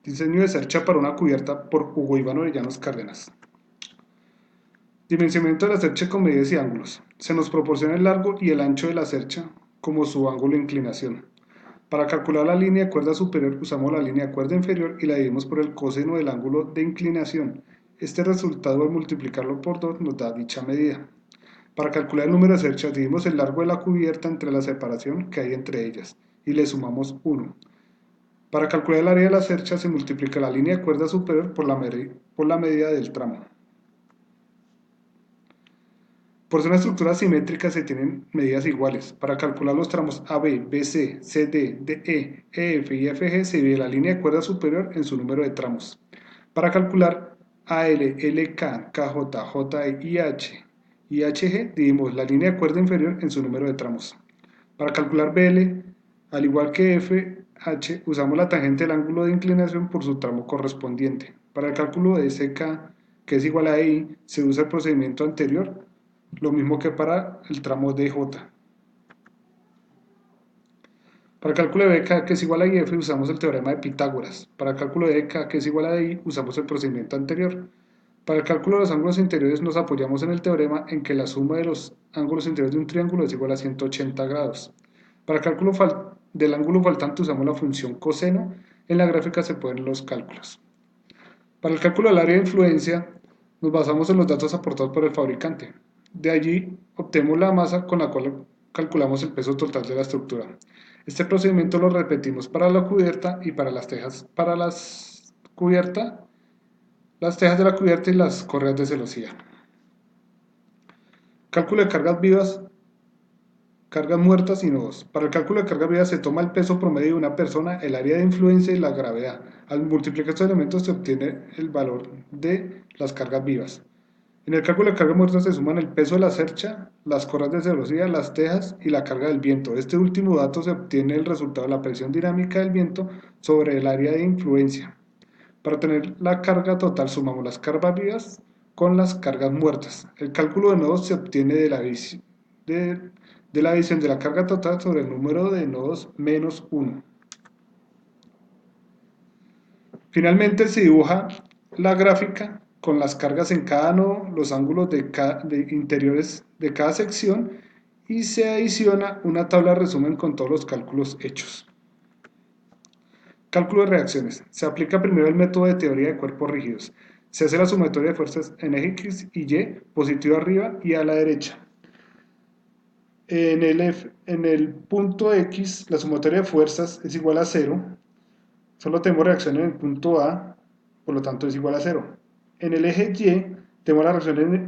Diseño de cercha para una cubierta por Hugo Iván Orellanos Cárdenas. Dimensionamiento de la cercha con medidas y ángulos. Se nos proporciona el largo y el ancho de la cercha como su ángulo de inclinación. Para calcular la línea de cuerda superior usamos la línea de cuerda inferior y la dividimos por el coseno del ángulo de inclinación. Este resultado al multiplicarlo por 2 nos da dicha medida. Para calcular el número de cerchas dividimos el largo de la cubierta entre la separación que hay entre ellas y le sumamos 1. Para calcular el área de la cercha se multiplica la línea de cuerda superior por la medida del tramo. Por ser una estructura simétrica se tienen medidas iguales. Para calcular los tramos AB, BC, CD, DE, EF y FG se divide la línea de cuerda superior en su número de tramos. Para calcular AL, LK, KJ, JE y H y HG dividimos la línea de cuerda inferior en su número de tramos. Para calcular BL, al igual que FH, usamos la tangente del ángulo de inclinación por su tramo correspondiente. Para el cálculo de SK, que es igual a I, se usa el procedimiento anterior, lo mismo que para el tramo DJ. Para el cálculo de BK, que es igual a IF, usamos el teorema de Pitágoras. Para el cálculo de EK, que es igual a I, usamos el procedimiento anterior. Para el cálculo de los ángulos interiores nos apoyamos en el teorema en que la suma de los ángulos interiores de un triángulo es igual a 180 grados. Para el cálculo del ángulo faltante usamos la función coseno. En la gráfica se pueden los cálculos. Para el cálculo del área de influencia nos basamos en los datos aportados por el fabricante. De allí obtenemos la masa con la cual calculamos el peso total de la estructura. Este procedimiento lo repetimos para la cubierta y para las tejas. Para las tejas de la cubierta y las correas de celosía. Cálculo de cargas vivas, cargas muertas y nodos. Para el cálculo de cargas vivas se toma el peso promedio de una persona, el área de influencia y la gravedad. Al multiplicar estos elementos se obtiene el valor de las cargas vivas. En el cálculo de cargas muertas se suman el peso de la cercha, las correas de celosía, las tejas y la carga del viento. Este último dato se obtiene el resultado de la presión dinámica del viento sobre el área de influencia. Para tener la carga total sumamos las cargas vivas con las cargas muertas. El cálculo de nodos se obtiene de la adición de la carga total sobre el número de nodos menos 1. Finalmente se dibuja la gráfica con las cargas en cada nodo, los ángulos de interiores de cada sección y se adiciona una tabla de resumen con todos los cálculos hechos. Cálculo de reacciones. Se aplica primero el método de teoría de cuerpos rígidos. Se hace la sumatoria de fuerzas en X y Y, positivo arriba y a la derecha. En el punto X, la sumatoria de fuerzas es igual a 0. Solo tenemos reacción en el punto A, por lo tanto es igual a 0. En el eje Y, tenemos las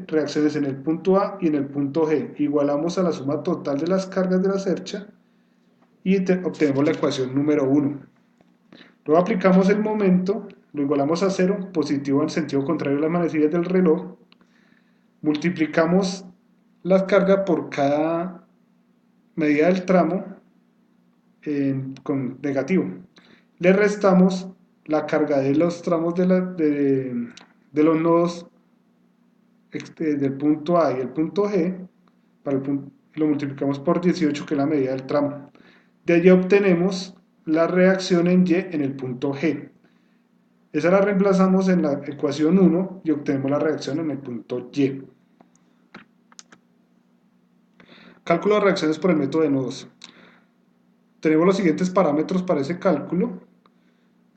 reacciones en el punto A y en el punto G. Igualamos a la suma total de las cargas de la cercha y obtenemos la ecuación número 1. Luego aplicamos el momento, lo igualamos a 0, positivo en sentido contrario a las manecillas del reloj. Multiplicamos la carga por cada medida del tramo con negativo. Le restamos la carga de los tramos de los nodos del punto A y el punto G, lo multiplicamos por 18, que es la medida del tramo. De allí obtenemos la reacción en Y en el punto G. Esa la reemplazamos en la ecuación 1 y obtenemos la reacción en el punto Y. Cálculo de reacciones por el método de nodos. Tenemos los siguientes parámetros para ese cálculo,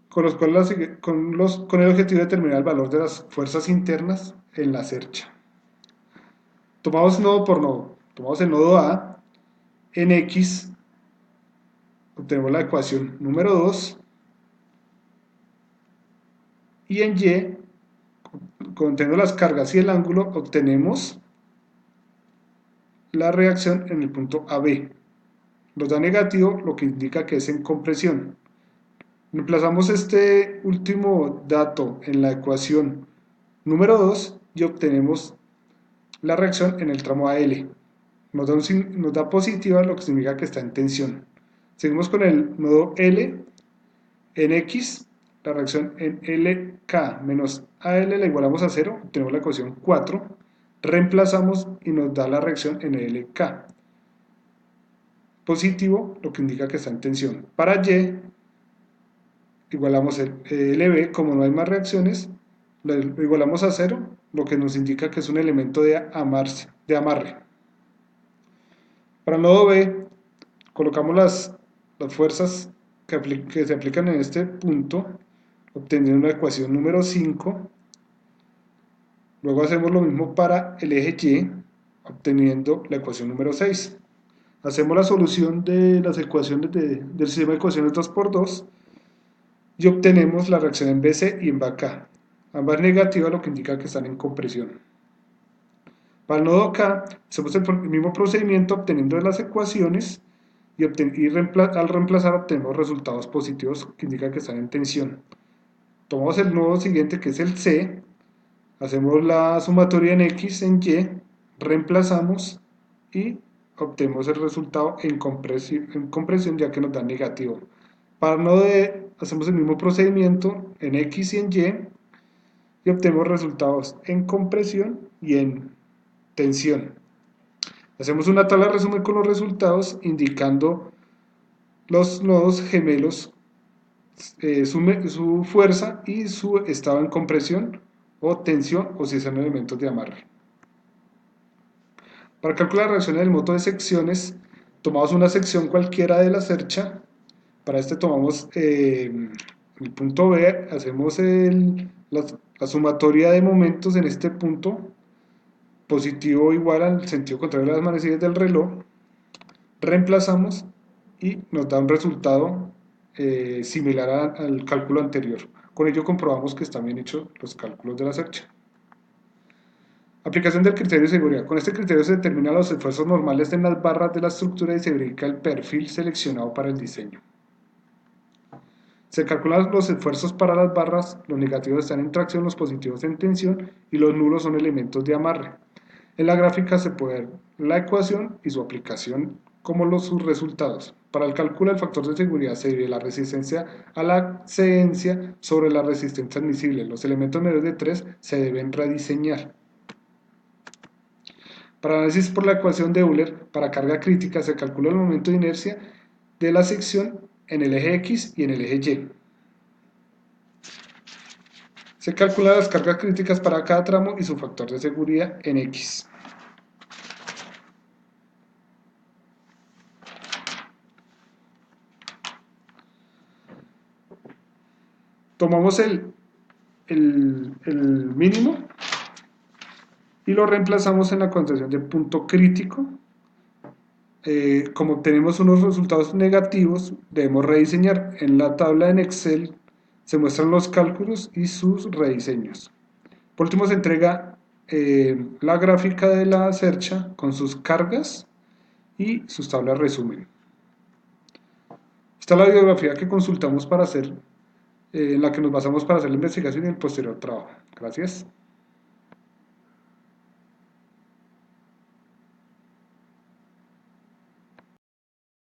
con el objetivo de determinar el valor de las fuerzas internas en la cercha. Tomamos nodo por nodo. Tomamos el nodo A. En X obtenemos la ecuación número 2. Y en Y, conteniendo las cargas y el ángulo, obtenemos la reacción en el punto AB. Nos da negativo, lo que indica que es en compresión. Reemplazamos este último dato en la ecuación número 2 y obtenemos la reacción en el tramo AL. Nos da positiva, lo que significa que está en tensión. Seguimos con el nodo L. En X, la reacción en LK menos AL la igualamos a 0, obtenemos la ecuación 4. Reemplazamos y nos da la reacción en LK. Positivo, lo que indica que está en tensión. Para Y, igualamos el LB, como no hay más reacciones, lo igualamos a cero, lo que nos indica que es un elemento de amarre. Para el nodo B, colocamos las fuerzas que se aplican en este punto, obteniendo una ecuación número 5. Luego hacemos lo mismo para el eje Y, obteniendo la ecuación número 6. Hacemos la solución de las ecuaciones del sistema de ecuaciones 2 por 2 y obtenemos la reacción en BC y en BK. Ambas negativas, lo que indica que están en compresión. Para el nodo K, hacemos el mismo procedimiento obteniendo las ecuaciones y al reemplazar obtenemos resultados positivos que indican que están en tensión. Tomamos el nodo siguiente, que es el C, hacemos la sumatoria en X, en Y, reemplazamos y obtenemos el resultado en compresión, ya que nos da negativo. Para el nodo D hacemos el mismo procedimiento en X y en y obtenemos resultados en compresión y en tensión. Hacemos una tabla de resumen con los resultados indicando los nodos gemelos, su fuerza y su estado en compresión o tensión, o si son elementos de amarre. Para calcular la reacción del modo de secciones, tomamos una sección cualquiera de la cercha. Para este tomamos el punto B, hacemos la sumatoria de momentos en este punto, positivo igual al sentido contrario de las manecillas del reloj, reemplazamos y nos da un resultado similar al cálculo anterior. Con ello comprobamos que están bien hechos los cálculos de la cercha. Aplicación del criterio de seguridad. Con este criterio se determinan los esfuerzos normales en las barras de la estructura y se verifica el perfil seleccionado para el diseño. Se calculan los esfuerzos para las barras, los negativos están en tracción, los positivos en tensión y los nulos son elementos de amarre. En la gráfica se puede ver la ecuación y su aplicación como sus resultados. Para el cálculo del factor de seguridad se divide la resistencia a la excedencia sobre la resistencia admisible. Los elementos menores de 3 se deben rediseñar. Para análisis por la ecuación de Euler, para carga crítica se calcula el momento de inercia de la sección en el eje X y en el eje Y. Se calculan las cargas críticas para cada tramo y su factor de seguridad en X. Tomamos el mínimo y lo reemplazamos en la concepción de punto crítico. Como tenemos unos resultados negativos, debemos rediseñar. En la tabla en Excel se muestran los cálculos y sus rediseños. Por último se entrega la gráfica de la cercha con sus cargas y sus tablas resumen. Esta es la bibliografía que consultamos para hacer, en la que nos basamos para hacer la investigación y el posterior trabajo. Gracias.